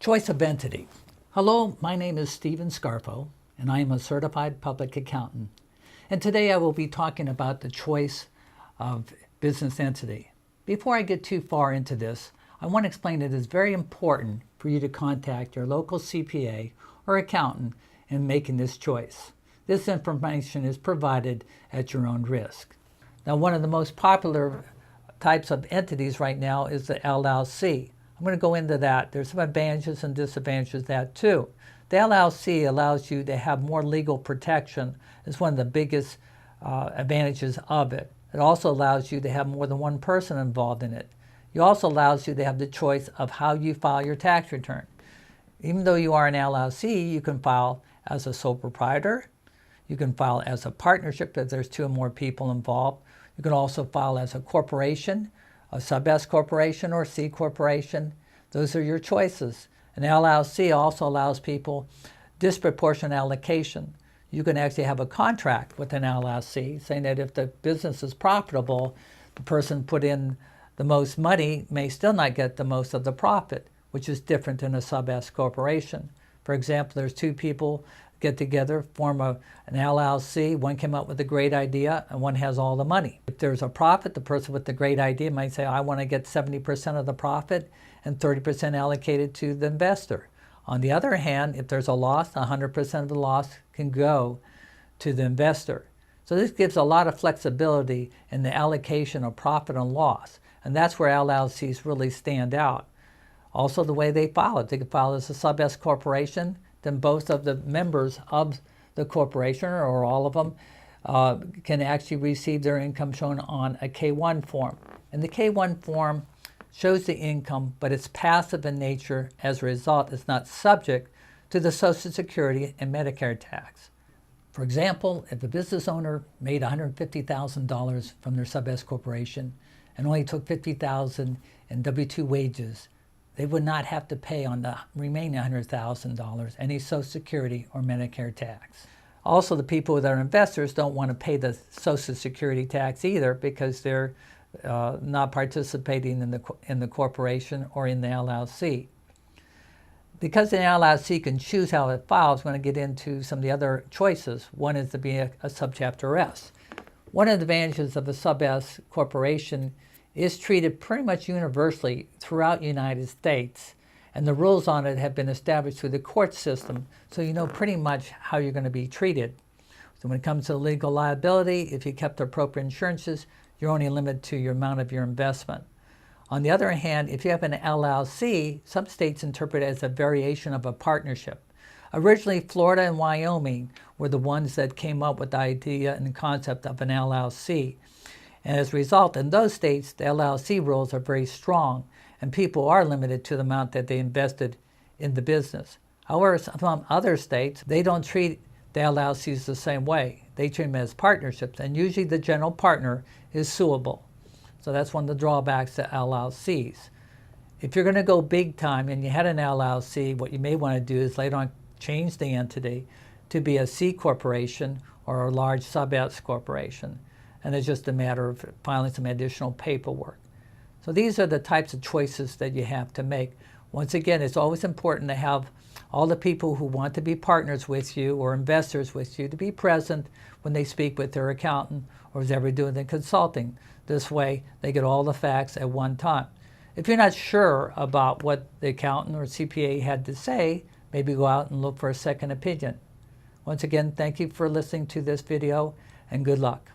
Choice of entity. Hello, my name is Stephen Scarfo, and I am a certified public accountant. And today I will be talking about the choice of business entity. Before I get too far into this, I want to explain that it is very important for you to contact your local CPA or accountant in making this choice. This information is provided at your own risk. Now, one of the most popular types of entities right now is the LLC. I'm going to go into that. There's some advantages and disadvantages of that too. The LLC allows you to have more legal protection. It's one of the biggest advantages of it. It also allows you to have more than one person involved in it. It also allows you to have the choice of how you file your tax return. Even though you are an LLC, you can file as a sole proprietor. You can file as a partnership if there's two or more people involved. You can also file as a corporation, a sub-S corporation or C corporation. Those are your choices. An LLC also allows people disproportionate allocation. You can actually have a contract with an LLC saying that if the business is profitable, the person put in the most money may still not get the most of the profit, which is different than a sub-S corporation. For example, there's two people get together, form an LLC. One came up with a great idea and one has all the money. If there's a profit, the person with the great idea might say, I want to get 70% of the profit and 30% allocated to the investor. On the other hand, if there's a loss, 100% of the loss can go to the investor. So this gives a lot of flexibility in the allocation of profit and loss. And that's where LLCs really stand out. Also, the way they file it. They can file as a sub-S corporation. Then both of the members of the corporation, or all of them, can actually receive their income shown on a K-1 form. And the K-1 form shows the income, but it's passive in nature. As a result, it's not subject to the Social Security and Medicare tax. For example, if a business owner made $150,000 from their sub-S corporation and only took $50,000 in W-2 wages, they would not have to pay on the remaining $100,000 any Social Security or Medicare tax. Also, the people that are investors don't want to pay the Social Security tax either because they're not participating in the corporation or in the LLC. Because an LLC can choose how it files, we're going to get into some of the other choices. One is to be a subchapter S. One of the advantages of a sub-S corporation is treated pretty much universally throughout the United States, and the rules on it have been established through the court system, so you know pretty much how you're going to be treated. So when it comes to legal liability, if you kept appropriate insurances, you're only limited to your amount of your investment. On the other hand, if you have an LLC, some states interpret it as a variation of a partnership. Originally, Florida and Wyoming were the ones that came up with the idea and the concept of an LLC. And as a result, in those states, the LLC rules are very strong, and people are limited to the amount that they invested in the business. However, some other states, they don't treat the LLCs the same way. They treat them as partnerships, and usually the general partner is suable. So that's one of the drawbacks to LLCs. If you're going to go big time and you had an LLC, what you may want to do is later on change the entity to be a C corporation or a large sub-S corporation. And it's just a matter of filing some additional paperwork. So these are the types of choices that you have to make. Once again, it's always important to have all the people who want to be partners with you or investors with you to be present when they speak with their accountant or if they're doing the consulting. This way, they get all the facts at one time. If you're not sure about what the accountant or CPA had to say, maybe go out and look for a second opinion. Once again, thank you for listening to this video, and good luck.